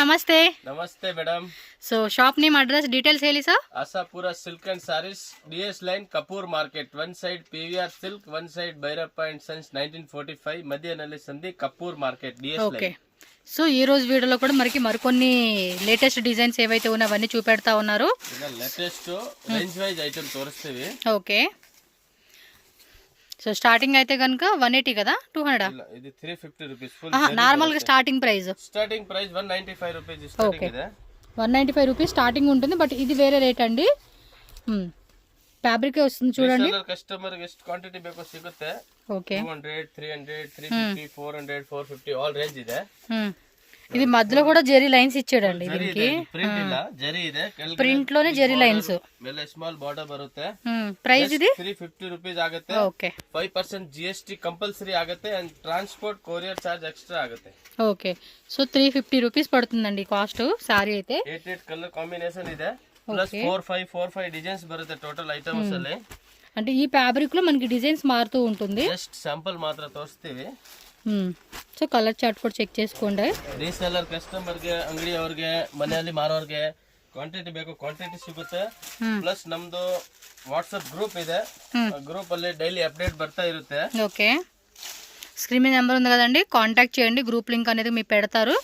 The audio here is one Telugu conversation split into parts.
ನಮಸ್ತೆ. Namaste madam. So shop name address details ಹೇಳಿ sir. Asapura silk and sarees, DS line, Kapoor market. One side PVR silk, one side Bhairappa and sons 1945, మధ్యನಲ್ಲಿ సంధి Kapoor market DS line. Okay. So ఈ రోజు వీడియోలో కూడా మరికొన్ని లేటెస్ట్ డిజైన్స్ ఏవైతే ఉన్నాయో అవన్నీ చూపెడతా ఉన్నారు. లేటెస్ట్ రేంజ్ వైజ్ ఐటమ్ తోరిస్తేవి. ఓకే. సో స్టార్టింగ్ అయితే గనుక 180 కదా, 200 ఇది 350 రూపీస్ ఫుల్ నార్మల్ గా స్టార్టింగ్ ప్రైస్ 195 రూపీస్ స్టార్టింగ్ ಇದೆ. 195 రూపీస్ స్టార్టింగ్ ఉంటుంది. బట్ ఇది వేరే రేట్ అండి. ఫ్యాబ్రిక్ వస్తుంది చూడండి. కస్టమర్ కి ಎಷ್ಟು క్వాంటిటీ ಬೇಕೋ ಸಿಗುತ್ತೆ. ఓకే. 200 300 350 400 450 ఆల్ రేంజ్ ಇದೆ. ఇది మధ్యలో కూడా జెరీ లైన్స్ ఇచ్చాడండి. దీనికి ప్రింట్ ಇಲ್ಲ, జరీ ಇದೆ. ప్రింట్ లోనే జెరీ లైన్స్. ಮೇಲೆ ಸ್ಮಾಲ್ ಬಾರ್ಡರ್ ಬರುತ್ತೆ. ಪ್ರೈಸ್ ఇది 350 ರೂಪೀಸ್ ಆಗುತ್ತೆ. ಓಕೆ. 5% GST కంపల్సరీ ಆಗುತ್ತೆ and transport courier charge extra ఆಗುತ್ತೆ. ఓకే. సో 350 రూపీస్ పడుతుందండి కాస్ట్. సారీ అయితే 8 కలర్ కాంబినేషన్ ಇದೆ. ప్లస్ 4 5 డిజైన్స్ బರುತ್ತೆ టోటల్ ఐటమ్స్ ಅಲ್ಲಿ. అంటే ఈ ఫ్యాబ్రిక్ లో మనకి డిజైన్స్ మారుతూ ఉంటుంది. జస్ట్ శాంపుల్ మాత్రం ತೋರಿಸ್ತೀವಿ. సో కలర్ చార్ట్ కూడా చెక్ చేసుకోండి. ರೀಸೆಲ್ಲರ್ ಕಸ್ಟಮರ್ ಗೆ, ಅಂಗಡಿ ಅವರಿಗೆ, ಮನೆಯಲ್ಲಿ ಮಾರೋರಿಗೆ ಕ್ವಾಂಟಿಟಿ ಬೇಕು ಕ್ವಾಂಟಿಟಿ ಸಿಗುತ್ತೆ. ಪ್ಲಸ್ ನಮ್ದು ವಾಟ್ಸ್ಆಪ್ ಗ್ರೂಪ್ ಇದೆ. గ్రూప్ ಅಲ್ಲಿ డైలీ అప్డేట్ ಬರ್ತಾ ఇರುತ್ತೆ. ఓకే. స్క్రీన్ మీద నెంబర్ ఉంది కదండి, కాంటాక్ట్ చేయండి. గ్రూప్ లింక్ అనేది మీకు పెడతారు.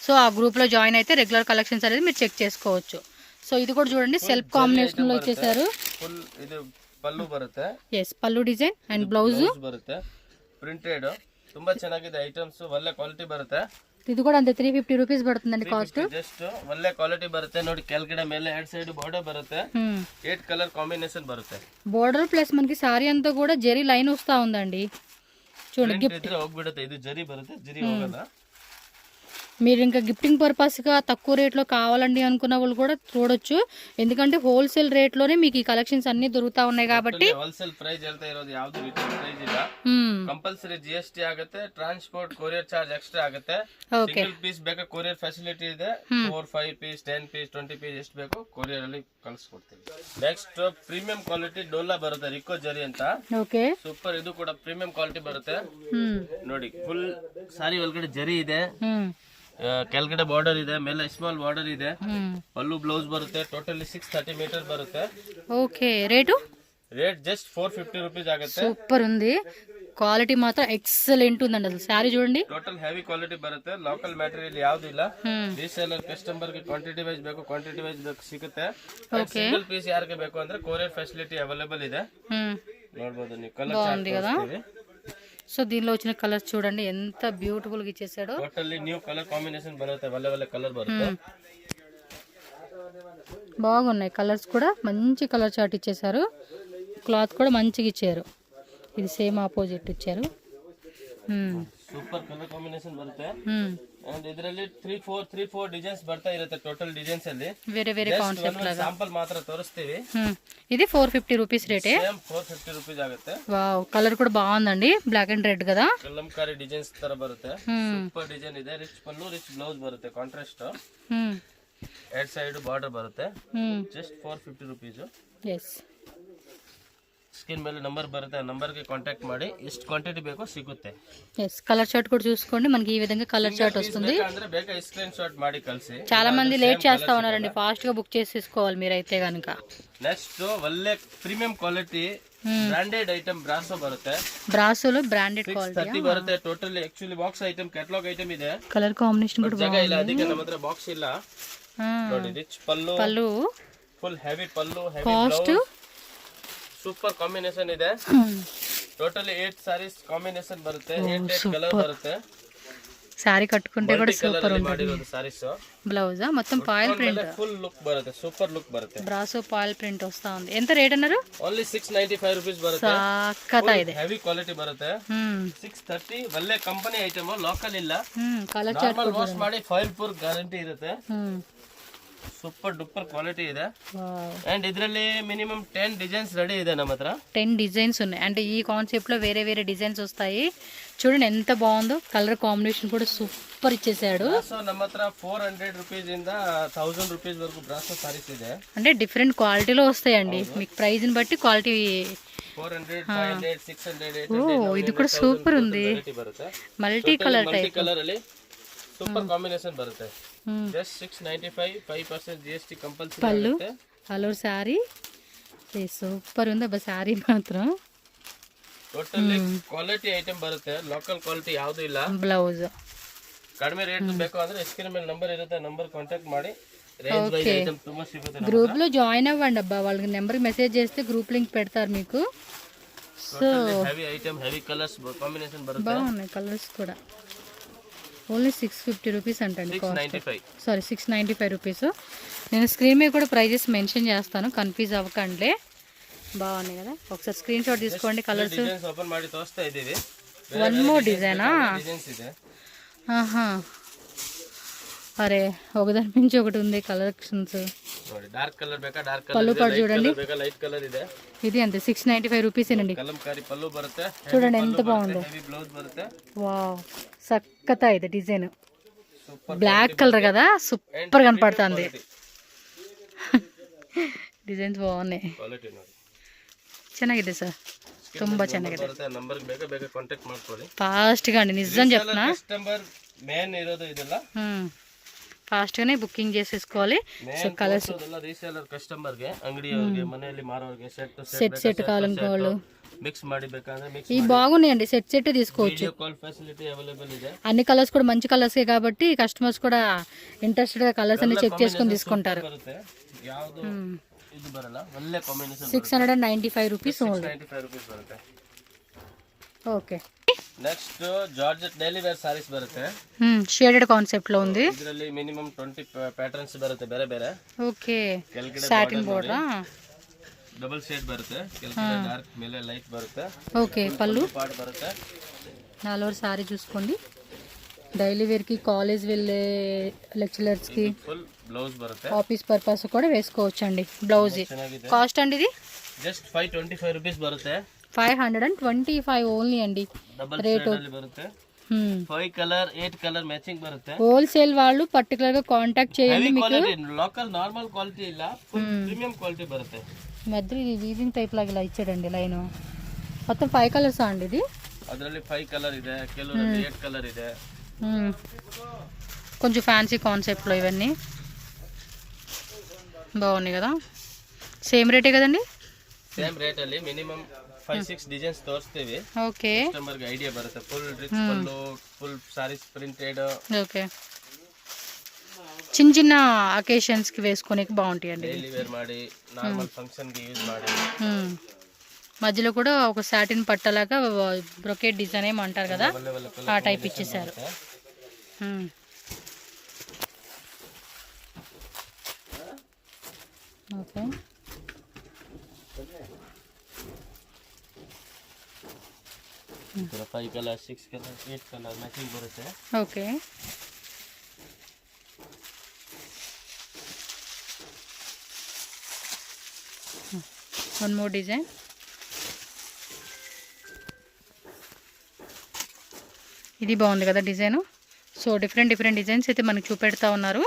సో ఆ గ్రూప్ లో జాయిన్ అయితే రెగ్యులర్ కలెక్షన్స్ అనేది మీరు చెక్ చేసుకోవచ్చు. సో ఇది కూడా చూడండి, సెల్ఫ్ కాంబినేషన్ లో వచ్చేసారు. ఫుల్ ఇది పల్లు ಬರುತ್ತೆ. ఎస్, పల్లు డిజైన్ అండ్ బ్లౌజ్ ಬರುತ್ತೆ. ಪ್ರಿಂಟೆಡ್ ತುಂಬಾ ಚೆನ್ನಾಗಿದೆ ಐಟಮ್ಸ್, ಒಳ್ಳೆ ಕ್ವಾಲಿಟಿ ಬರುತ್ತೆ. ఇది కూడా అంతే 350 రూపీస్ పడుతుందండి కాస్ట్. జస్ట్ ಒಳ್ಳೆ ಕ್ವಾಲಿಟಿ ಬರುತ್ತೆ. ನೋಡಿ ಕೆಳಗಡೆ ಮೇಲೆ ಎರಡು ಸೈಡ್ ಬಾರ್ಡರ್ ಬರುತ್ತೆ. 8 కలర్ కాంబినేషన్ ಬರುತ್ತೆ. బార్డర్ ప్లస్ మనకి సారీ అంతా కూడా జెరీ లైన్ వస్తా ఉందండి. చూడండి, గిఫ్ట్ ಇದ್ರೆ ಹೋಗ್ಬಿಡುತ್ತೆ. ಇದು ಜರಿ ಬರುತ್ತೆ, ಜರಿ ಹೋಗಲ್ಲ. మీరు ఇంకా గిఫ్టింగ్ పర్పస్గా తక్కువ రేట్లో కావాలండి అనుకున్న వాళ్ళు కూడా చూడొచ్చు. ఎందుకంటే హోల్సేల్ రేట్లోనే మీకు ఈ కలెక్షన్స్ అన్ని దొరుకుతా ఉన్నాయి కాబట్టి. హోల్సేల్ ప్రైస్ ಹೇಳ್ತಾ ಇರೋದು, ಯಾವುದು ರಿಟೇಲ್ ಪ್ರೈಸ್ ಇಲ್ಲ. ಕಂಪಲ್ಸರಿ GST ಆಗುತ್ತೆ, ಟ್ರಾನ್ಸ್‌ಪೋರ್ಟ್ ಕೊರಿಯರ್ ಚಾರ್ಜ್ ಎಕ್ಸ್ಟ್ರಾ ಆಗುತ್ತೆ. ಸಿಂಗಲ್ ಪೀಸ್ ಬೇಕಾ ಕೊರಿಯರ್ ಫೆಸಿಲಿಟಿ ಇದೆ. 4 5 ಪೀಸ್ 10 ಪೀಸ್ 20 ಪೀಸ್ ಎಷ್ಟು ಬೇಕು ಕೊರಿಯರ್ ಅಲ್ಲಿ ಕಳಿಸ್ಕೊಡ್ತೀವಿ. ನೆಕ್ಸ್ಟ್ ಪ್ರೀಮಿಯಂ ಕ್ವಾಲಿಟಿ ಡೋಲಾ ಬರುತ್ತೆ, ರಿಕೋ ಜರಿ ಅಂತ. ಓಕೆ. ಸೂಪರ್, ಇದು ಕೂಡ ಪ್ರೀಮಿಯಂ ಕ್ವಾಲಿಟಿ ಬರುತ್ತೆ. ನೋಡಿ, ಫುಲ್ ಸಾರಿ ಒಳಗಡೆ ಜರಿ ಇದೆ, ಕೆಳಗಡೆ ಬಾರ್ಡರ್ ಇದೆ, ಮೇಲೆ ಸ್ಮಾಲ್ ಬಾರ್ಡರ್ ಇದೆ. ಪಲ್ಲು ಬ್ಲೌಸ್ ಬರುತ್ತೆ. ಟೋಟಲಿ 630 ಮೀಟರ್ ಬರುತ್ತೆ. ఓకే. రేట్ జస్ట్ 450 రూపీస్ ఆಗುತ್ತೆ. సూపర్ ఉంది. క్వాలిటీ మాత్రం ఎక్సలెంట్ ఉందండి. అసలు శారీ చూడండి, ಟೋಟಲ್ ಹೆವಿ ಕ್ವಾಲಿಟಿ ಬರುತ್ತೆ. ಲೋಕಲ್ ಮ್ಯಾಟೀರಿಯಲ್ ಯಾವ್ದು ಇಲ್ಲ. ರೀಸೇಲರ್ ಕಸ್ಟಮರ್ ಗೆ ಕ್ವಾಂಟಿಟಿ ವೈಸ್ ಬೇಕು, ಕ್ವಾಂಟಿಟಿ ವೈಸ್ ಬೇಕು ಸಿಗುತ್ತೆ. ಸಿಂಗಲ್ ಪೀಸ್ ಯಾರಿಗೆ ಬೇಕು ಅಂದ್ರೆ ಕೊರಿಯರ್ ಫೆಸಿಲಿಟಿ ಅವೈಲೇಬಲ್ ಇದೆ. ನೋಡಬಹುದು ನೀವು. Colour chart. సో దీనిలో వచ్చిన కలర్స్ చూడండి ఎంత బ్యూటిఫుల్ గా ఇచ్చేసాడో. టోటల్లీ న్యూ కలర్ కాంబినేషన్ బರುತ್ತೆ, వల్ల కలర్ బರುತ್ತೆ. బాగున్నాయి కలర్స్ కూడా. మంచి కలర్ చార్ట్ ఇచ్చేసారు. క్లాత్ కూడా మంచిగా ఇచ్చారు. ఇది సేమ్ ఆపోజిట్ ఇచ్చారు. ಸೂಪರ್ ಕಲರ್ ಕಾಂಬಿನೇಷನ್ ಬರುತ್ತೆ. ಅಂಡ್ ಇದರಲ್ಲಿ 3 4 ಡಿಸೈನ್ಸ್ ಬರ್ತಾ ಇರುತ್ತೆ. ಟೋಟಲ್ ಡಿಸೈನ್ಸ್ ಅಲ್ಲಿ వేరే వేరే కాన్సెప్ట్ లాగా శాంపుల్ ಮಾತ್ರ ತೋರಿಸ್ತೀವಿ. ఇది 450 రూపీస్ రేటే. సేమ్ 450 రూపీస్ ಆಗುತ್ತೆ. వావ్, కలర్ కూడా బాగుందండి. బ్లాక్ అండ్ రెడ్ కదా. కలంకారీ డిజైన్స్ ತರ ಬರುತ್ತೆ. ಸೂಪರ್ ಡಿಸೈನ್ ಇದೆ. ರಿಚ್ ಪಲ್ಲು, ರಿಚ್ ಬ್ಲೌಸ್ ಬರುತ್ತೆ, ಕಾಂಟ್ರಾಸ್ಟ್. ಎರಡ್ ಸೈಡ್ ಬಾರ್ಡರ್ ಬರುತ್ತೆ. ಜಸ್ಟ್ 450 రూపీಸ್. ಎಸ್. స్క్రీన్ ಮೇಲೆ నంబర్ బರುತ್ತೆ, ఆ నంబర్ కి కాంటాక్ట్ ಮಾಡಿ ಎಷ್ಟು క్వాంటిటీ ಬೇಕೋ ಸಿಗುತ್ತೆ. ఎస్, కలర్ చార్ట్ కూడా చూసుకోండి. మనకి ఈ విధంగా కలర్ చార్ట్ వస్తుంది. ಅಂದ್ರೆ ಬೇಕಾ స్క్రీన్ షాట్ ಮಾಡಿ ಕಳಿಸಿ. చాలా మంది లేట్ చేస్తా ఉన్నారండి, ఫాస్ట్ గా బుక్ చేసేసుకోవాలి మీరైతే గనుక. నెక్స్ట్ ಒಳ್ಳೆ ಪ್ರೀಮಿಯಂ ಕ್ವಾಲಿಟಿ ಬ್ರಾಂಡೆಡ್ ಐಟಮ್ ಬ್ರಾಸೋ ಬರುತ್ತೆ. బ్రాసోలో బ్రాండెడ్ క్వాలిటీ 30 ಬರುತ್ತೆ. Totally actually box item, catalogue item ಇದೆ. ಕಲರ್ ಕಾಂಬಿನೇಷನ್ ಕೂಡ ಜಾಗ ಇಲ್ಲ, ಅದಕ್ಕೆ ನಮ್ಮ ಹತ್ರ ಬಾಕ್ಸ್ ಇಲ್ಲ. ನೋಡಿ, rich pallu, full heavy pallu, heavy blouse. Super combination ಇದೆ. ಟೋಟಲಿ 8 ಸಾರೀಸ್ ಕಾಂಬಿನೇಷನ್ ಬರುತ್ತೆ. 8 ಕಲರ್ ಬರುತ್ತೆ. సారీ కట్టుకుంటే కూడా సూపర్ ఉంటుంది. సారీస్ బ్లౌజ్ మొత్తం పాయిల్ ప్రింట్, ఫుల్ లుక్ బರುತ್ತೆ, సూపర్ లుక్ బರುತ್ತೆ. బ్రాసో పాయిల్ ప్రింట్ వస్తా ఉంది. ఎంత రేట్ అన్నారు? ఓన్లీ 695 రూపీస్ ಬರುತ್ತೆ. సాకతా ಇದೆ. ಹೆವಿ ಕ್ವಾಲಿಟಿ ಬರುತ್ತೆ. 630 ಒಳ್ಳೆ ಕಂಪನಿ ಐಟಮ್, ಲೋಕಲ್ ಇಲ್ಲ. ಕಲರ್ ಚಾರ್ಟ್ ವಾಶ್ ಮಾಡಿ ಫೈಲ್ ಪೂರ್ ಗ್ಯಾರಂಟಿ ಇರುತ್ತೆ. ಸೂಪರ್ ಡೂಪರ್ ಕ್ವಾಲಿಟಿ ಇದೆ. అండ్ ಇದರಲ್ಲಿ మినిమం 10 డిజైన్స్ రెడీ ಇದೆ ನಮ್ಮ ಹತ್ರ. 10 డిజైన్స్ ఉన్నాయి. అంటే ఈ కాన్సెప్ట్ లో వేరే వేరే డిజైన్స్ వస్తాయి. చూడండి ఎంత బాగుందో. కలర్ కాంబినేషన్ కూడా సూపర్ ఇచ్చేసాడు. సో ನಮ್ಮ ಹತ್ರ 400 రూపీస్ ఇంದ 1000 రూపీస్ వరకు బ్రాసో సారీస్ ಇದೆ. అంటే డిఫరెంట్ క్వాలిటీలో వస్తాయండి. మీకు ప్రైస్ ని బట్టి క్వాలిటీ 400 500 600 800. ఇది కూడా సూపర్ ఉంది. Multi colour type. కలర్ ಅಲ್ಲಿ ಸೂಪರ್ ಕಾಂಬಿನೇಷನ್ ಬರುತ್ತೆ. జస్ట్ 695 5% GST కంపల్సరీ పళ్ళు ಆಗುತ್ತೆ. అలూర్ శారీ సూపర్ ఉంది అబ్బా శారీ మాత్రం. ಟೋಟಲಿ ಕ್ವಾಲಿಟಿ ಐಟಮ್ ಬರುತ್ತೆ, ಲೋಕಲ್ ಕ್ವಾಲಿಟಿ ಯಾವುದು ಇಲ್ಲ. ಬ್ಲೌಸ್ ಕಡಿಮೆ ರೇಟ್ ಬೇಕು ಅಂದ್ರೆ ಸ್ಕ್ರೀನ್ ಮೇಲೆ ನಂಬರ್ ಇರುತ್ತೆ, ನಂಬರ್ ಕಾಂಟ್ಯಾಕ್ಟ್ ಮಾಡಿ. ರೇಂಜ್ వైజ్ ఐటమ్ ತುಂಬಾ ಸಿಗುತ್ತೆ. గ్రూప్ లో జాయిన్ అవ్వండి అబ్బా, వాళ్ళకి నెంబర్ మెసేజ్ చేస్తే గ్రూప్ లింక్ పెడతారు మీకు. So heavy item, heavy colours combination ಬರುತ್ತೆ. బాగున్నాయి కలర్స్ కూడా. ఓన్లీ 650 రూపీస్ అంటండి కాస్ట్. 695 sorry 695 rupees. నేను స్క్రీన్ మీద కూడా ప్రైజెస్ మెన్షన్ చేస్తాను, కన్ఫ్యూజ్ అవ్వకండి. బాగున్నాయి కదా, ఒకసారి స్క్రీన్ షాట్ తీసుకోండి. కలర్స్ ಡಿಸೈನ್ಸ್ ಓಪನ್ ಮಾಡಿ ತೋರಿಸ್ತಾ ಇದ್ದೀವಿ. One more డిజైనా? ಡಿಸೈನ್ಸ್ ಇದೆ. ఆహా, అరే ఒకదాని మించి ఒకటి ఉంది కలెక్షన్స్. ನೋಡಿ, ಡಾರ್ಕ್ ಕಲರ್ ಬೇಕಾ? ಡಾರ್ಕ್ పళ్ళు ಕಲರ್ పాటు చూడండి, ಬೇಕಾ? లైట్ కలర్ ಇದೆ. ఇది అంతే 695 రూపీస్ ఏనండి. కలంకారీ పళ్ళు బರುತ್ತೆ, చూడండి ఎంత బాగుందో. ಹೆವಿ బ్లౌజ్ బರುತ್ತೆ. వావ్, సక్కతా ఇది డిజైన్. సూపర్ బ్లాక్ కలర్ కదా, సూపర్ కనపడుతుంది. డిజైన్స్ బాగున్నాయి, ಕ್ವಾಲಿಟಿ ನೋಡಿ. ಚೆನ್ನಾಗಿದೆ ಸರ್, ತುಂಬಾ ಚೆನ್ನಾಗಿದೆ. ಬರುತ್ತೆ. ನಂಬರ್ ಬೇಗ ಬೇಗ ಕಾಂಟ್ಯಾಕ್ಟ್ ಮಾಡ್ಕೊಳ್ಳಿ ఫాస్ట్గా అండి, నిజం చెప్తున్నా. ಕಸ್ಟಮರ್ ಮೇನ್ ಇರೋದು ಇದೆಲ್ಲ, ఫాస్ట్గానే బుకింగ్ చేసేసుకోవాలి. సో కలర్స్ ರೀಸೇಲರ್ ಕಸ್ಟಮರ್ಗೆ, ಅಂಗಡಿಯವರಿಗೆ, ಮನೆಯಲ್ಲಿ ಮಾರೋರಿಗೆ సెట్ కావాలనుకోవాలి, ಮಿಕ್ಸ್ ಮಾಡಿ ಬೇಕಂದ್ರೆ ಮಿಕ್ಸ್. ఇవి బాగున్నాయండి, సెట్ తీసుకోవచ్చు. ವಿಡಿಯೋ ಕಾಲ್ ಫೆಸಿಲಿಟಿ అవైలబుల్ ಇದೆ. అన్ని కలర్స్ కూడా మంచి కలర్సే కాబట్టి కస్టమర్స్ కూడా ఇంట్రెస్టెడ్ గా కలర్స్ అన్ని చెక్ చేసుకొని తీసుకుంటారు. ಬರುತ್ತೆ. ಯಾವುದು ಇದು ಬರಲ್ಲ, ಒಳ್ಳೆ ಕಾಂಬಿನೇಷನ್. 695 rupees only. 95 ರೂಪೀಸ್ ಬರುತ್ತೆ. Okay, next georgette daily wear saris ಬರುತ್ತೆ. షేడెడ్ కాన్సెప్ట్ లో ఉంది. ಇದರಲ್ಲಿ ಮಿನಿಮಮ್ 20 ಪ್ಯಾಟರ್ನ್ಸ್ ಬರುತ್ತೆ, ಬೇರೆ ಬೇರೆ. ఓకే, ಕೆಳಗಡೆ సాటిన్ బోర్డర్. ಡಬಲ್ ಶೇಡ್ ಬರುತ್ತೆ, ಕೆಳಗಡೆ ಡಾರ್ಕ್ ಮೇಲೆ ಲೈಟ್ ಬರುತ್ತೆ. ఓకే, పళ్ళు ಪಾರ್ಟ್ ಬರುತ್ತೆ. నాలుగు సారీ చూసుకోండి, డైలీ వేర్ కి, కాలేజ్ వెళ్ళే లెక్చరర్స్ కి, ಫುಲ್ ಬ್ಲೌಸ್ ಬರುತ್ತೆ. ఆఫీస్ పర్పస్ కూడా వేసుకోవచ్చు అండి. బ్లౌజ్ ಚೆನ್ನಾಗಿದೆ. కాస్ట్ అండి ఇది ಜಸ್ಟ್ 525 ರೂಪೀಸ್ ಬರುತ್ತೆ. 525 ಓನ್ಲಿ ಅಂడి. ಡಬಲ್ ಶೇಡ್ ಅಲ್ಲಿ ಬರುತ್ತೆ. 5 ಕಲರ್ 8 ಕಲರ್ ಮ್ಯಾಚಿಂಗ್ ಬರುತ್ತೆ. హోల్సేల్ వాళ్ళు పర్టికులర్ గా కాంటాక్ట్ చేయండి. మీకు లోకల్ నార్మల్ క్వాలిటీ ಇಲ್ಲ, ఫుల్ ప్రీమియం క్వాలిటీ బರುತ್ತೆ. మధ్య ఇది వీవింగ్ టైప్ లాగా ఇలా ఇచ్చాడండి లైన్. మొత్తం 5 కలర్స్ అండి ఇది. ಅದರಲ್ಲಿ 5 కలర్ ಇದೆ, ಕೆಲವರಲ್ಲಿ 8 కలర్ ಇದೆ. కొంచెం ఫ్యాన్సీ కాన్సెప్ట్ లో ఇవన్నీ బాగున్నాయి కదా. సేమ్ రేటే కదండి? ಸೇಮ್ ರೇಟ್ ಅಲ್ಲಿ ಮಿನಿಮಮ್ 5-6 ಡಿಸೈನ್ಸ್ ತೋರಿಸ್ತೀವಿ. ఓకే, ಕಸ್ಟಮರ್ ಗೆ ಐಡಿಯಾ ಬರುತ್ತೆ. Full rich pallu, full saris printed. Okay, చిన్న చిన్న అకేషన్స్ కి వేసుకోనికి బాగుంటాయండి. ಡೈಲಿ ವೇರ್ ಮಾಡಿ, నార్మల్ ఫంక్షన్ ಗೆ యూజ్ ಮಾಡಿ. మధ్యలో కూడా ఒక సాటిన్ పట్టలాగా బ్రొకెట్ డిజైన్ ఏమంటారు కదా, ఆ టైప్ ఇచ్చేసారు. Okay, 5 colour 6 colour 8 colour matching ಬರುತ್ತೆ. Okay, one more design. ఇది బాగుంది కదా డిజైన్. సో డిఫరెంట్ డిజైన్స్ అయితే మనకు చూపెడతా ఉన్నారు.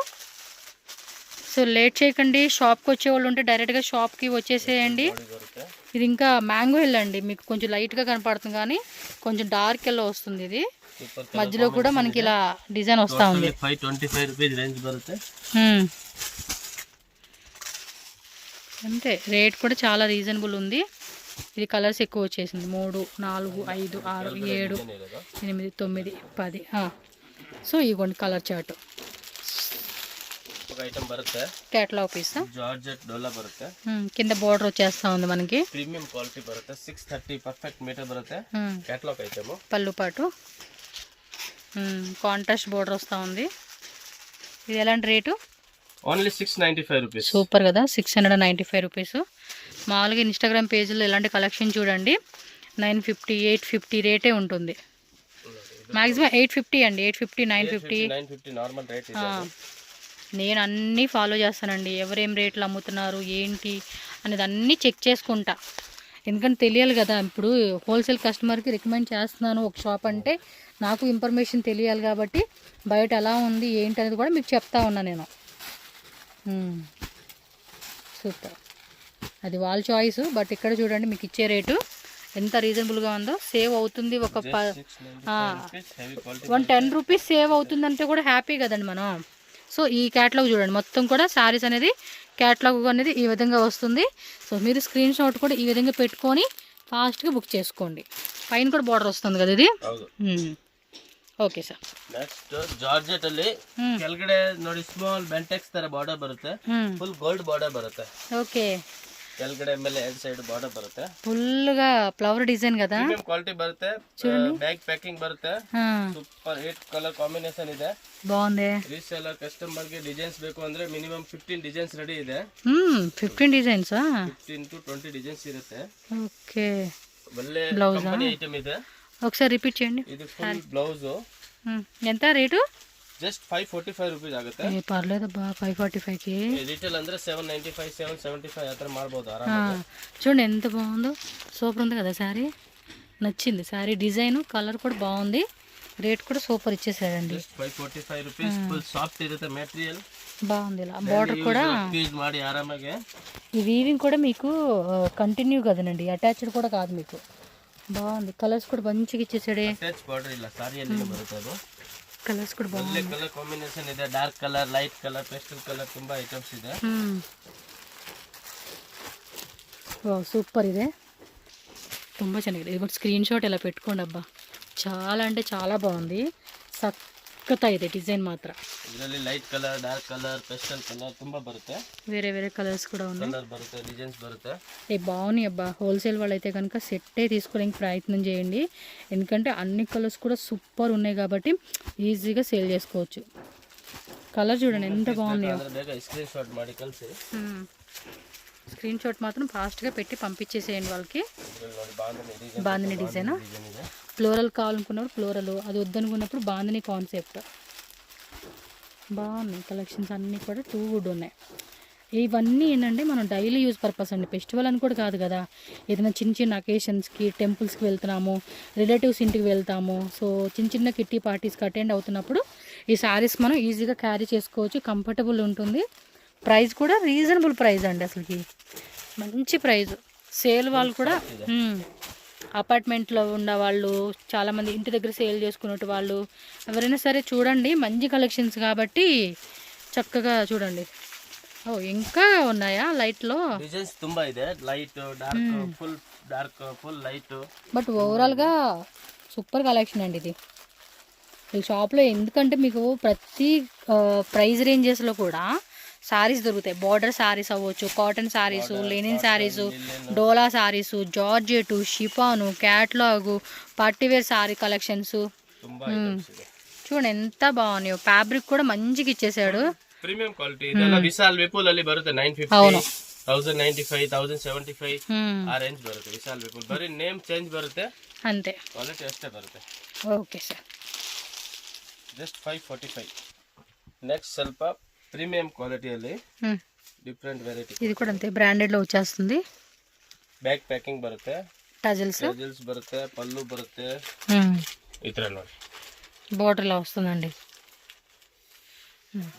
సో లేట్ చేయకండి, షాప్కి వచ్చే వాళ్ళు ఉంటే డైరెక్ట్గా షాప్కి వచ్చేసేయండి. ಬರುತ್ತೆ. ఇది ఇంకా మ్యాంగో ఎల్లో అండి, మీకు కొంచెం లైట్గా కనపడుతుంది కానీ కొంచెం డార్క్ ఎల్లో వస్తుంది. ఇది మధ్యలో కూడా మనకి ఇలా డిజైన్ వస్తూ ఉంది. 525 ರೂಪೀಸ್ ರೇಂಜ್ ಬರುತ್ತೆ. అంతే, రేట్ కూడా చాలా రీజనబుల్ ఉంది. ఇది కలర్స్ ఎక్కువ వచ్చేసింది. 3, 4, 5, 6, 7, 8, 9, 10. సో ఇవ్వండి కలర్ చార్ట్. ఒక ఐటమ్ బರುತ್ತೆ, క్యాటలాగ్ పీస్. జార్జెట్ డోలా బರುತ್ತೆ. కింద బోర్డర్ వచ్చేస్తా ఉంది మనకి. ప్రీమియం క్వాలిటీ బರುತ್ತೆ. 630 పర్ఫెక్ట్ మీటర్ బರುತ್ತೆ. Catalogue item. పళ్ళు పాటు కాంట్రాస్ట్ బోర్డర్ వస్తూ ఉంది. ఇది ఎలాంటి రేటు? Only 695 rupees. సూపర్ కదా, 695 రూపీస్. మామూలుగా ఇన్స్టాగ్రామ్ పేజ్లో ఇలాంటి కలెక్షన్ చూడండి 950, 850 రేటే ఉంటుంది. మ్యాక్సిమం 850 అండి, 850, 950 నార్మల్ రేట్. నేను అన్నీ ఫాలో చేస్తానండి, ఎవరేం రేట్లు అమ్ముతున్నారు ఏంటి అనేది అన్నీ చెక్ చేసుకుంటా. ఎందుకంటే తెలియాలి కదా, ఇప్పుడు హోల్సేల్ కస్టమర్కి రికమెండ్ చేస్తున్నాను ఒక షాప్ అంటే నాకు ఇన్ఫర్మేషన్ తెలియాలి కాబట్టి బయట ఎలా ఉంది ఏంటి అనేది కూడా మీకు చెప్తా ఉన్నా నేను. సూపర్, అది వాళ్ళ చాయిస్. బట్ ఇక్కడ చూడండి మీకు ఇచ్చే రేటు ఎంత రీజనబుల్గా ఉందో. సేవ్ అవుతుంది ఒక 110 రూపీస్ సేవ్ అవుతుందంటే కూడా హ్యాపీ కదండి మనం. సో ఈ క్యాటలాగ్ చూడండి, మొత్తం కూడా శారీస్ అనేది క్యాటలాగ్ అనేది ఈ విధంగా వస్తుంది. సో మీరు స్క్రీన్ షాట్ కూడా ఈ విధంగా పెట్టుకొని ఫాస్ట్గా బుక్ చేసుకోండి. పైన కూడా బార్డర్ వస్తుంది కదా ఇది. Okay sir. ನೆಕ್ಸ್ಟ್ ಜಾರ್ಜೆಟ್ ಅಲ್ಲಿ ಕೆಳಗಡೆ ನೋಡಿ ಸ್ಮಾಲ್ ಬೆಂಟೆಕ್ಸ್ ತರ ಬಾರ್ಡರ್ ಬರುತ್ತೆ, ಫುಲ್ ಗೋಲ್ಡ್ ಬಾರ್ಡರ್ ಬರುತ್ತೆ. ಓಕೆ. ಕೆಳಗಡೆ ಮೇಲೆ ಎರಡು ಸೈಡ್ ಬಾರ್ಡರ್ ಬರುತ್ತೆ, ಫುಲ್ గా ಫ್ಲವರ್ ಡಿಸೈನ್ కదా. ಪ್ರೀಮಿಯಂ ಕ್ವಾಲಿಟಿ ಬರುತ್ತೆ, ಬ್ಯಾಗ್ ಪ್ಯಾಕಿಂಗ್ ಬರುತ್ತೆ, ಸೂಪರ್ 8 ಕಲರ್ ಕಾಂಬಿನೇಷನ್ ಇದೆ, బాగుంది. ರೀಸೇಲರ್ ಕಸ್ಟಮರ್ ಗೆ ಡಿಸೈನ್ಸ್ ಬೇಕು ಅಂದ್ರೆ ಮಿನಿಮಮ್ 15 ಡಿಸೈನ್ಸ್ ರೆಡಿ ಇದೆ. 15 ಡಿಸೈನ್ಸ್ 15 to 20 ಡಿಸೈನ್ಸ್ ಇರುತ್ತೆ. ಓಕೆ. ಒಳ್ಳೆ ಕಂಪನಿ ಐಟಮ್ ಇದೆ. ఒకసారి రిపీట్ చేయండి. ఇది ఫుల్ బ్లౌజ్. ఎంత రేటు? జస్ట్ 545 రూపీస్ ಆಗುತ್ತೆ. పర్లేదబ్బా 545 కి. రిటైల్ ಅಂದ್ರೆ 795 775 ఆ ತರ ಮಾಡಬಹುದು ಆರಾಮಾಗಿ. చూడండి ఎంత బాగుందో, సూపర్ ఉంది కదా సారీ. నచ్చింది సారీ, డిజైన్ కలర్ కూడా బాగుంది, రేట్ కూడా సూపర్ ఇచ్చేసారండి. 545 రూపీస్. ఫుల్ సాఫ్ట్ ఇರುತ್ತೆ మెటీరియల్, బాగుంది. ఇలా బార్డర్ కూడా యూజ్ ಮಾಡಿ ಆರಾಮಾಗಿ. ఈ వీవింగ్ కూడా మీకు కంటిన్యూ కదనండి, అటాచ్డ్ కూడా కాదు మీకు. బాగుంది, కలర్స్ కూడా మంచిగా ఇచ్చేసాడే. అటాచ్ బార్డర్ ಇಲ್ಲ ಸಾರಿಯಲ್ಲಿ ಬರುತ್ತೆ ಅದು. కలర్స్ కూడా బాగుంది, కలర్ కాంబినేషన్ ಇದೆ, dark colour, light colour, pastel colour, ತುಂಬಾ ಐಟಮ್ಸ್ ಇದೆ. వావ్ సూపర్, ಇದೆ ತುಂಬ ಚೆನ್ನಾಗಿದೆ. ఇది కూడా స్క్రీన్ షాట్ ఇలా పెట్టుకోండి అబ్బా, చాలా అంటే చాలా బాగుంది, సక్కతా ಇದೆ డిజైన్ మాత్ర. ಇದರಲ್ಲಿ light colour, dark colour, pastel colour ತುಂಬಾ ಬರುತ್ತೆ, వేరే వేరే కలర్స్ కూడా ఉన్నాయి, కలర్ బರುತ್ತೆ, డిజైన్స్ బರುತ್ತೆ. ఏ బాగున్నాయి అబ్బా. హోల్సేల్ వాళ్ళు అయితే కనుక సెట్టే తీసుకోవడానికి ప్రయత్నం చేయండి, ఎందుకంటే అన్ని కలర్స్ కూడా సూపర్ ఉన్నాయి కాబట్టి ఈజీగా సేల్ చేసుకోవచ్చు. కలర్ చూడండి ఎంత బాగున్నాయో. స్క్రీన్ షాట్ ಮಾಡಿ ಕಳಿಸಿ. స్క్రీన్ షాట్ మాత్రం ఫాస్ట్గా పెట్టి పంపించేసేయండి వాళ్ళకి. బాందిని డిజైన్, ఫ్లోరల్ కావాలనుకున్నప్పుడు ఫ్లోరల్, అది వద్దనుకున్నప్పుడు బాందిని కాన్సెప్ట్. బాగున్నాయి కలెక్షన్స్ అన్నీ కూడా టూ గుడ్ ఉన్నాయి. ఇవన్నీ ఏంటంటే మనం డైలీ యూజ్ పర్పస్ అండి, ఫెస్టివల్ అని కూడా కాదు కదా. ఏదైనా చిన్న చిన్న అకేషన్స్కి, టెంపుల్స్కి వెళ్తున్నాము, రిలేటివ్స్ ఇంటికి వెళ్తాము, సో చిన్న చిన్న కిట్టి పార్టీస్కి అటెండ్ అవుతున్నప్పుడు ఈ శారీస్ మనం ఈజీగా క్యారీ చేసుకోవచ్చు, కంఫర్టబుల్ ఉంటుంది. ప్రైస్ కూడా రీజనబుల్ ప్రైస్ అండి, అసలుకి మంచి ప్రైస్. సేల్ వాళ్ళు కూడా అపార్ట్మెంట్లో ఉన్న వాళ్ళు, చాలామంది ఇంటి దగ్గర సేల్ చేసుకునే వాళ్ళు ఎవరైనా సరే చూడండి, మంచి కలెక్షన్స్ కాబట్టి చక్కగా చూడండి. ఓ ఇంకా ఉన్నాయా లైట్లో? డిజైన్స్ ತುಂಬಾ ಇದೆ, light, dark, full dark, full light. But ఓవరాల్గా సూపర్ కలెక్షన్ అండి ఇది ఈ షాప్లో. ఎందుకంటే మీకు ప్రతి ప్రైస్ రేంజెస్లో కూడా శారీస్ దొరుకుతాయి. బార్డర్ శారీస్ అవ్వచ్చు, కాటన్ శారీస్, లెనిన్ శారీస్, డోలా saris, georgette, chiffon, catalogue, party wear sari collections చూడండి ఎంత బాగున్నాయో. ఫ్యాబ్రిక్ కూడా మంచిగా ఇచ్చేసాడు, ప్రీమియం క్వాలిటీ. ಇದೆಲ್ಲ ವಿಶಾಲ್ ವಿಪುಲ್ ಅಲ್ಲಿ ಬರುತ್ತೆ 950, 1095, 1075 ಆ ರೇಂಜ್ ಬರುತ್ತೆ ವಿಶಾಲ್ ವಿಪುಲ್. ಬರೀ ನೇಮ್ ಚೇಂಜ್ ಬರುತ್ತೆ అంతే, ಕ್ವಾಲಿಟಿ ಅಷ್ಟೇ ಬರುತ್ತೆ. Okay sir. ಜಸ್ಟ್ 545. ನೆಕ್ಸ್ಟ್ ಸ್ವಲ್ಪ ప్రీమియం క్వాలిటీಯಲ್ಲಿ డిఫరెంట్ వెరైటీ. ఇది కూడా అంతే, బ్రాండెడ్లో వచ్చేస్తుంది. ಬ್ಯಾಗ್ ಪ್ಯಾಕಿಂಗ್ ಬರುತ್ತೆ, టజల్స్ ಬರುತ್ತೆ, ಪಲ್ಲು ಬರುತ್ತೆ, ಈ ತರ ನೋಡಿ బార్డర్ ఇలా వస్తుందండి.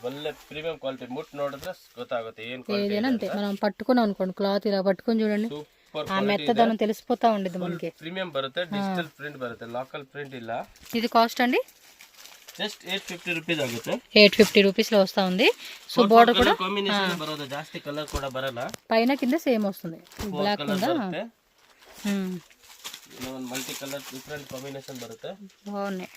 ಒಳ್ಳೆ ಪ್ರೀಮಿಯಂ ಕ್ವಾಲಿಟಿ. ಮುಟ್ ನೋಡಿದ್ರೆ ಗೊತ್ತಾಗುತ್ತೆ ಏನ್ ఏదైనా అంతే, మనం పట్టుకున్నాం అనుకోండి, క్లాత్ ఇలా పట్టుకొని చూడండి, ಸೂಪರ್ ఆ మెత్తదనం తెలిసిపోతా ఉండేది మనకి. ಪ್ರೀಮಿಯಂ ಬರುತ್ತೆ, ಡಿಜಿಟಲ್ ಪ್ರಿಂಟ್ ಬರುತ್ತೆ, ಲೋಕಲ್ ಪ್ರಿಂಟ್ ಇಲ್ಲ. ఇది కాస్ట్ అండి జస్ట్ 850 రూపీస్ ಆಗುತ್ತೆ. 850 రూపీస్లో వస్తూ ఉంది. సో బార్డర్ కూడా ಕಾಂಬಿನೇಷನ್ ಬರೋದು, ಜಾಸ್ತಿ ಕಲರ್ ಕೂಡ ಬರಲ್ಲ, పైన కింద సేమ్ వస్తుంది. బ్లాక్ ఉందా, ಒಂದು ಮಲ್ಟಿ ಕಲರ್ ಡಿಫರೆಂಟ್ ಕಾಂಬಿನೇಷನ್ ಬರುತ್ತೆ, బాగున్నాయి.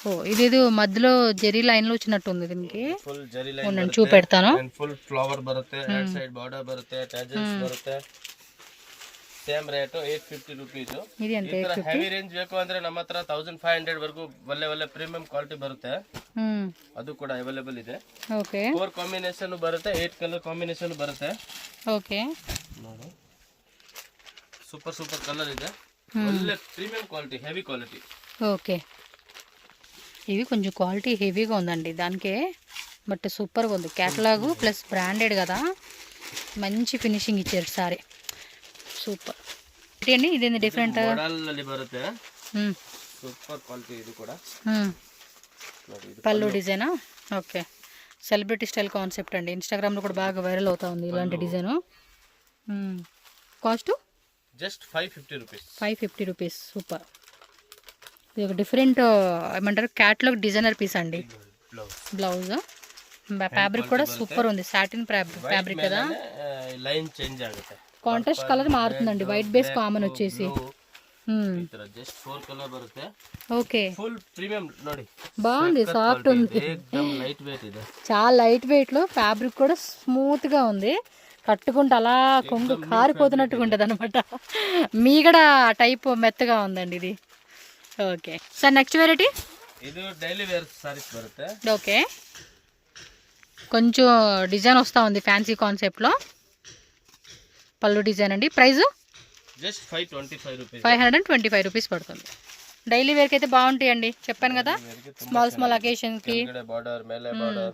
ఓ ఇదేదో మధ్యలో జెరీ లైన్లో వచ్చినట్టు ఉంది దీనికి. ఫుల్ జెరీ లైన్ నేను చూపెడతాను. ఫుల్ ఫ్లవర్ బರುತ್ತೆ, రైట్ సైడ్ ಬಾರ್ಡರ್ ಬರುತ್ತೆ, ಟಜಲ್ಸ್ ಬರುತ್ತೆ. Same rate 850 rupees. ఇది అంతే. ಹೆವಿ ರೇಂಜ್ ಬೇಕು ಅಂದ್ರೆ ನಮ್ಮ ಹತ್ರ 1500 ವರೆಗೂ ಒಳ್ಳೆ ಪ್ರೀಮಿಯಂ ಕ್ವಾಲಿಟಿ ಬರುತ್ತೆ, ಅದು ಕೂಡ ಅವೈಲೇಬಲ್ ಇದೆ. ಓಕೆ, 4 ಕಾಂಬಿನೇಷನ್ ಬರುತ್ತೆ, 8 ಕಲರ್ ಕಾಂಬಿನೇಷನ್ ಬರುತ್ತೆ. ಓಕೆ ನೋಡಿ ಸೂಪರ್ ಕಲರ್ ಇದೆ, ಒಳ್ಳೆ premium quality, heavy quality. Okay, ఇవి కొంచెం క్వాలిటీ హెవీగా ఉందండి దానికే, బట్ సూపర్గా ఉంది. క్యాటలాగు ప్లస్ బ్రాండెడ్ కదా, మంచి ఫినిషింగ్ ఇచ్చారు సారీ, సూపర్. ఏంటి ఇదేంటి డిఫరెంట్ మోడల్ బರುತ್ತೆ, సూపర్ క్వాలిటీ. ఇది కూడా పళ్ళు డిజైనా? ఓకే, సెలబ్రిటీ స్టైల్ కాన్సెప్ట్ అండి, ఇన్స్టాగ్రామ్లో కూడా బాగా వైరల్ అవుతా ఉంది ఇలాంటి design. Cost just 550 rupees. 550 rupees, super. ఇది ఒక డిఫరెంట్ ఏమంటారు, క్యాటలాగ్ డిజైనర్ పీస్ అండి. బ్లౌజ్ ಫ್ಯಾಬ್ರಿಕ್ ಕೂಡ ಸೂಪರ್ ఉంది, సాటిన్ ఫ్యాబ్రిక్ కదా. లైన్ చేంజ్ ಆಗುತ್ತೆ, కాంట్రాస్ట్ కలర్ మారుతుందండి. వైట్ బేస్ కామన్ వచ్చేసి ಈ ತರ ಜಸ್ಟ್ 4 ಕಲರ್ ಬರುತ್ತೆ. ఓకే, ಫುಲ್ ಪ್ರೀಮಿಯಂ ನೋಡಿ, బాగుంది, సాఫ్ట్ ఉంది, ఏకదమ్ లైట్ వెయిట్ ಇದೆ. చాలా లైట్ వెయిట్ లో ఫ్యాబ్రిక్ కూడా స్మూత్ గా ఉంది. కట్టుకుంటే అలా కొంగు కారిపోతున్నట్టుగా ఉంటుంది అనమాట. మీగడ టైప్ మెత్తగా ఉందండి ఇది. ఓకే సార్, నెక్స్ట్ వెరైటీ ಇದು ಡೈಲಿ ವೇರ್ ಸಾರೀಸ್ ಬರುತ್ತೆ. ఓకే, కొంచెం డిజైన్ వస్తూ ఉంది ఫ్యాన్సీ కాన్సెప్ట్లో. పళ్ళు డిజైన్ అండి. ప్రైస్ జస్ట్ 525 రూపీస్, 525 రూపీస్ పడుతుంది. డైలీ వేర్కి అయితే బాగుంటాయండి, చెప్పాను కదా. స్మాల్ అకేషన్కి బార్డర్ మేలే బార్డర్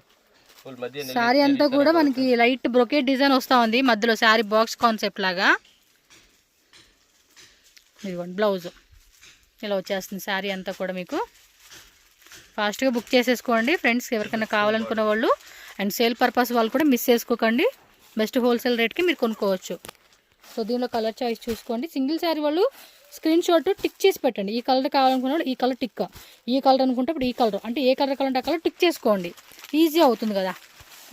ఫుల్ మధ్య శారీ అంతా కూడా మనకి లైట్ బ్రొకేట్ డిజైన్ వస్తూ ఉంది, మధ్యలో శారీ బాక్స్ కాన్సెప్ట్ లాగా. ఇదిగోండి బ్లౌజ్ ఇలా వచ్చేస్తుంది. శారీ అంతా కూడా మీకు ఫాస్ట్గా బుక్ చేసేసుకోండి ఫ్రెండ్స్, ఎవరికైనా కావాలనుకున్న వాళ్ళు. అండ్ సేల్ పర్పస్ వాళ్ళు కూడా మిస్ చేసుకోకండి, బెస్ట్ హోల్సేల్ రేట్కి మీరు కొనుక్కోవచ్చు. సో దీనిలో కలర్ చాయిస్ చూసుకోండి. సింగిల్ శారీ వాళ్ళు స్క్రీన్ షాట్ టిక్ చేసి పెట్టండి. ఈ కలర్ కావాలనుకున్న వాళ్ళు ఈ కలర్ టిక్, ఈ కలర్ అనుకుంటే ఇప్పుడు ఈ కలర్, అంటే ఏ కలర్ కావాలంటే ఆ కలర్ టిక్ చేసుకోండి. ఈజీ అవుతుంది కదా,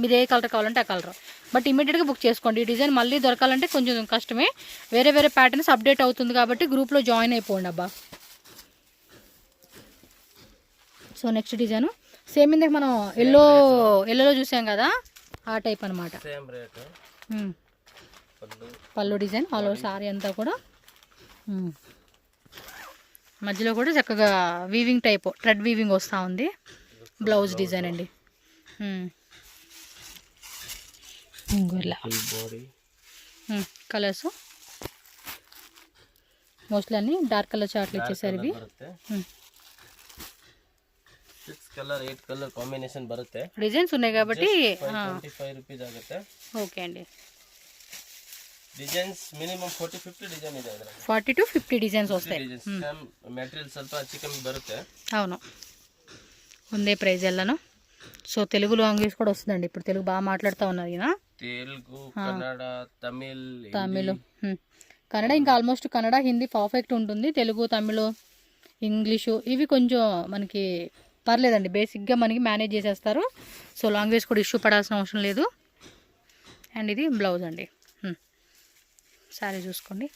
మీరు ఏ కలర్ కావాలంటే ఆ కలర్. బట్ ఇమీడియట్గా బుక్ చేసుకోండి. ఈ డిజైన్ మళ్ళీ దొరకాలంటే కొంచెం కష్టమే, వేరే వేరే ప్యాటర్న్స్ అప్డేట్ అవుతుంది కాబట్టి గ్రూప్లో జాయిన్ అయిపోండి అబ్బా. సో నెక్స్ట్ డిజైన్ సేమ్ ఇందాక మనం ఎల్లోలో చూసాం కదా, ఆ టైప్ అనమాట. Same rate. పళ్ళు డిజైన్ ఆల్ ఓవర్ సారీ అంతా కూడా మధ్యలో కూడా చక్కగా వీవింగ్ టైప్ థ్రెడ్ వీవింగ్ వస్తూ ఉంది. బ్లౌజ్ డిజైన్ అండి. కలర్స్ మోస్ట్లీ అన్ని డార్క్ కలర్ చార్ట్లు ఇచ్చేసారు ఇవి. 6 కలర్ 8 కలర్ కాంబినేషన్ బರುತ್ತೆ. డిజైన్స్ ఉన్నాయి కాబట్టి 25 రూపీస్ ಆಗುತ್ತೆ. ఓకే అండి. డిజైన్స్ మినిమం 40-50 డిజైన్ ಇದೆ ಅದರಲ್ಲಿ. 40 to 50 డిజైన్స్ వస్తాయి. మెటీరియల్ ಸ್ವಲ್ಪ చికెన్ బರುತ್ತೆ. అవును, ఉందే ప్రైస్ ఎల్లను. సో తెలుగు లాంగ్వేజ్ కూడా వస్తుందండి, ఇప్పుడు తెలుగు బాగా మాట్లాడుతూ ఉన్నారు ఈయన. తెలుగు, కన్నడ, తమిళ్. కన్నడ ఇంకా ఆల్మోస్ట్ కన్నడ హిందీ పర్ఫెక్ట్ ఉంటుంది. తెలుగు, తమిళ్, ఇంగ్లీషు ఇవి కొంచెం మనకి పర్లేదండి, బేసిక్గా మనకి మేనేజ్ చేసేస్తారు. సో లాంగ్వేజ్ కూడా ఇష్యూ పడాల్సిన అవసరం లేదు. అండ్ ఇది బ్లౌజ్ అండి. సారీ చూసుకోండి,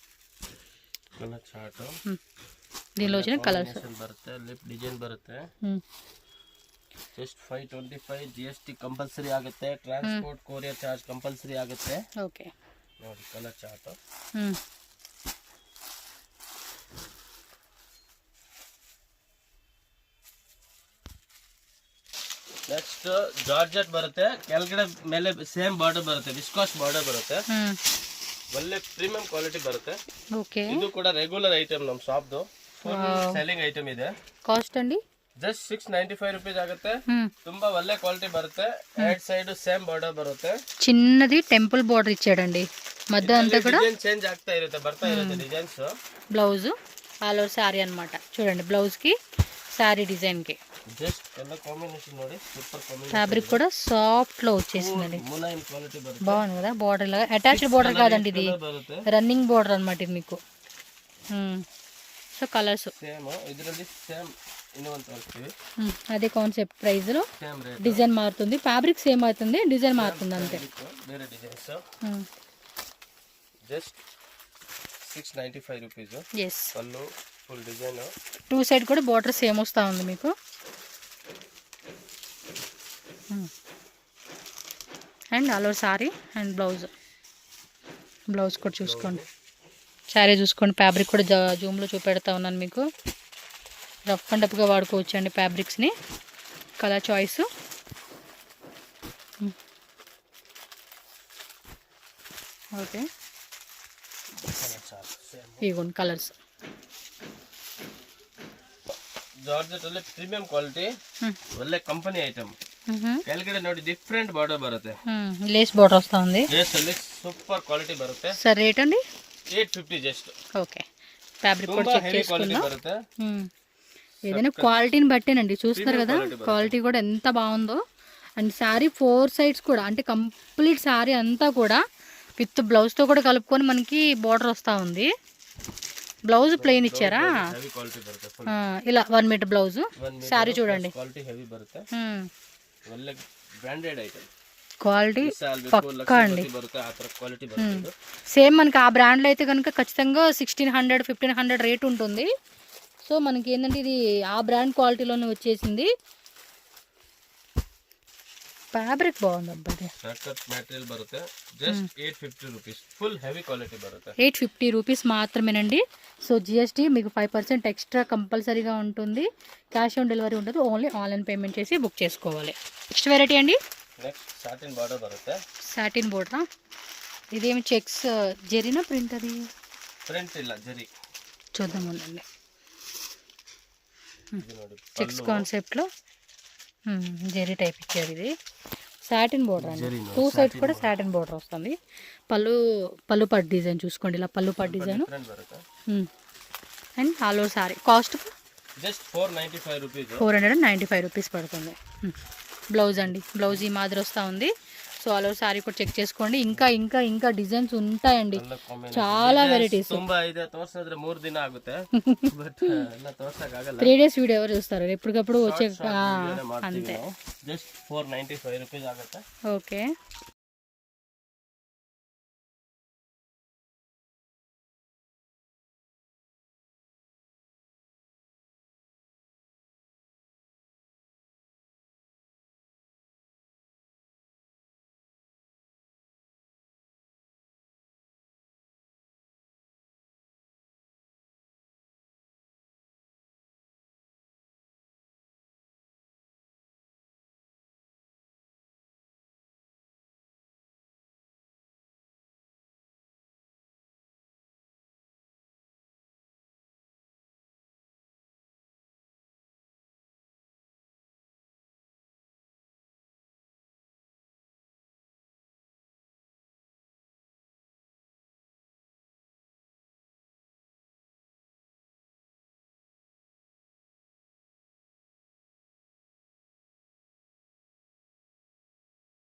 దీనిలో వచ్చిన కలర్స్ ಬರುತ್ತೆ. ಲಿಪ್ ಡಿಸೈನ್ ಬರುತ್ತೆ. ಜಸ್ಟ್ 525 GST ಕಂಪಲ್ಸರಿ ಆಗುತ್ತೆ. ಟ್ರಾನ್ಸ್ಪೋರ್ಟ್ ಕೊರಿಯರ್ ಚಾರ್ಜ್ ಕಂಪಲ್ಸರಿ ಆಗುತ್ತೆ. ಓಕೆ ನೋಡಿ ಕಲರ್ ಚಾರ್ಟ್. ನೆಕ್ಸ್ಟ್ ಜಾರ್ಜೆಟ್ ಬರುತ್ತೆ. ಕೆಳಗಡೆ ಮೇಲೆ ಸೇಮ್ ಬಾರ್ಡರ್ ಬರುತ್ತೆ, ವಿಸ್ಕಾಸ್ ಬಾರ್ಡರ್ ಬರುತ್ತೆ. ಒಳ್ಳೆ ಪ್ರೀಮಿಯಂ ಕ್ವಾಲಿಟಿ ಬರುತ್ತೆ. ಓಕೆ, ಇದು ಕೂಡ ರೆಗ್ಯುಲರ್ ಐಟಮ್ ನಮ್ಮ ಶಾಪ್ದು, ಫುಲ್ ಸೆಲ್ಲಿಂಗ್ ಐಟಮ್ ಇದೆ. ಕಾಸ್ಟ್ ಅಂడి ಜಸ್ಟ್ 695 రూపీస్ ಆಗುತ್ತೆ. ತುಂಬಾ ಒಳ್ಳೆ ಕ್ವಾಲಿಟಿ ಬರುತ್ತೆ. ರೈಟ್ సైడ్ సేమ్ బార్డర్ బರುತ್ತೆ. చిన్నది టెంపుల్ బార్డర్ ఇచ్చాడండి, మధ్య అంతా కూడా డిజైన్ చేంజ్ ಆಗ್ತಾ ಇರುತ್ತೆ, ಬರ್ತಾ ఇರುತ್ತೆ designs. Blouse all over sari అన్నమాట. చూడండి బ్లౌజ్ కి సారీ డిజైన్ కి జస్ట్ కలర్ కాంబినేషన్ ನೋಡಿ, సూపర్ కాంబినేషన్. ఫ్యాబ్రిక్ కూడా సాఫ్ట్ లో వచ్చేసిందండి, ములాయం క్వాలిటీ బರುತ್ತೆ. బాగుంది కదా. బార్డర్ లాగా అటాచ్డ్ బార్డర్ కాదండి, ఇది రన్నింగ్ బార్డర్ అన్నమాట ఇది మీకు. సో కలర్స్ సేమ్, ಇದರಲ್ಲಿ సేమ్ ಇನ್ನೊಂದು ತೋರಿಸ್ತೀವಿ. అదే కాన్సెప్ట్. ప్రైస్ లో సేమ్ రేట్, డిజైన్ మారుతుంది, ఫ్యాబ్రిక్ సేమ్ అవుతుంది, డిజైన్ మారుతుంది అంతే. వేరే డిజైన్స్. Just 695 rupees. ఎస్, పళ్ళు ఫుల్ డిజైన్, టూ సైడ్ కూడా బార్డర్ సేమ్ వస్తూ ఉంది మీకు. And all over sorry and blouse కూడా చూసుకోండి. శారీ చూసుకోండి, ఫ్యాబ్రిక్ కూడా జూమ్లో చూపెడతా ఉన్నాను మీకు. రఫ్ అండ్ టఫ్గా వాడుకోవచ్చు అండి ఫ్యాబ్రిక్స్ని. కలర్ చాయిస్ ఓకే, ఇగోండి కలర్స్. ಜಾರ್ಜೆಟ್ ಅಲ್ಲಿ ಪ್ರೀಮಿಯಂ ಕ್ವಾಲಿಟಿ, ಒಳ್ಳೆ ಕಂಪನಿ ಐಟಮ್. ಕೆಳಗಡೆ ನೋಡಿ ಡಿಫ್ರೆಂಟ್ ಬಾರ್ಡರ್ ಬರುತ್ತೆ, లేస్ బార్డర్ వస్తూ ఉంది. ಲೇಸ್ ಅಲ್ಲಿ ಸೂಪರ್ ಕ್ವಾಲಿಟಿ ಬರುತ್ತೆ. సార్ రేట్ అండి 850 జస్ట్. ఓకే, ఫ్యాబ్రిక్ కూడా చెక్ చేసుకుందాం. బರುತ್ತೆ. ఏదైనా క్వాలిటీని బట్టేనండి, చూస్తున్నారు కదా క్వాలిటీ కూడా ఎంత బాగుందో. అండ్ శారీ 4 సైడ్స్ కూడా, అంటే కంప్లీట్ శారీ అంతా కూడా విత్ బ్లౌజ్తో కూడా కలుపుకొని మనకి బార్డర్ వస్తూ ఉంది. బ్లౌజ్ ప్లెయిన్ ఇచ్చారా, ఇలా 1 మీటర్ బ్లౌజ్. శారీ చూడండి, ಕ್ವಾಲಿಟಿ ಹೆವಿ ಬರುತ್ತೆ. ಒಳ್ಳೆ ಬ್ರಾಂಡೆಡ್ ಐಟಮ್ క్వాలిటీ పక్కా అండి. ಬರುತ್ತೆ ಆ ತರ ಕ್ವಾಲಿಟಿ ಬರುತ್ತೆ. సేమ్ మనకి ఆ బ్రాండ్లో అయితే కనుక ఖచ్చితంగా 1600 1500 రేట్ ఉంటుంది. సో మనకి ఏంటంటే ఇది ఆ బ్రాండ్ క్వాలిటీలోనే వచ్చేసింది. ఫ్యాబ్రిక్ బాగుంది అబ్బాయి. సర్కట్ మెటీరియల్ బರುತ್ತೆ. Just 850 rupees. Full heavy quality బರುತ್ತೆ. 850 రూపీస్ మాత్రమేనండి. సో జిఎస్టీ మీకు 5% ఎక్స్ట్రా కంపల్సరీగా ఉంటుంది. క్యాష్ ఆన్ డెలివరీ ఉంటుంది. ఓన్లీ ఆన్లైన్ పేమెంట్ చేసి బుక్ చేసుకోవాలి. నెక్స్ట్ వెరైటీ అండి, నెక్స్ట్ సాటిన్ బార్డర్ బರುತ್ತೆ. సాటిన్ బోర్డరా? ఇదేమి చెక్స్ జెరీనా ప్రింట్? అది ప్రింట్ ಇಲ್ಲ జరీ. చూద్దాం ఉండండి. ఇది ನೋಡಿ చెక్స్ కాన్సెప్ట్లో జెరీ టైప్ ఇచ్చారు. ఇది సాటిన్ బోర్డర్ అండి. 2 సైడ్స్ కూడా సాటిన్ బోర్డర్ వస్తుంది. పళ్ళు పట్టు డిజైన్ చూసుకోండి, ఇలా పళ్ళు పట్టు డిజైన్ డిఫరెంట్ బರುತ್ತೆ. And all over sari cost just 495 rupees. 495 rupees పడుతుంది. బ్లౌజ్ అండి, బ్లౌజ్ ఈ మాదిరి వస్తూ ఉంది. సో ఆల్ ఓవర్ సారీ కూడా చెక్ చేసుకోండి. ఇంకా ఇంకా ఇంకా డిజైన్స్ ఉంటాయండి, చాలా వెరైటీస్. ತುಂಬಾ ಇದೆ, ತೋರಿಸಿದ್ರೆ 3 ದಿನ ಆಗುತ್ತೆ. ಬಟ್ ಎಲ್ಲ ತೋರ್ಸಕ್ಕಾಗಲ್ಲ. 3 days వీడియో ఎవరు చూస్తారు? ఎప్పటికప్పుడు వచ్చే అంతే. Just 495 rupees ఆಗುತ್ತೆ. ఓకే,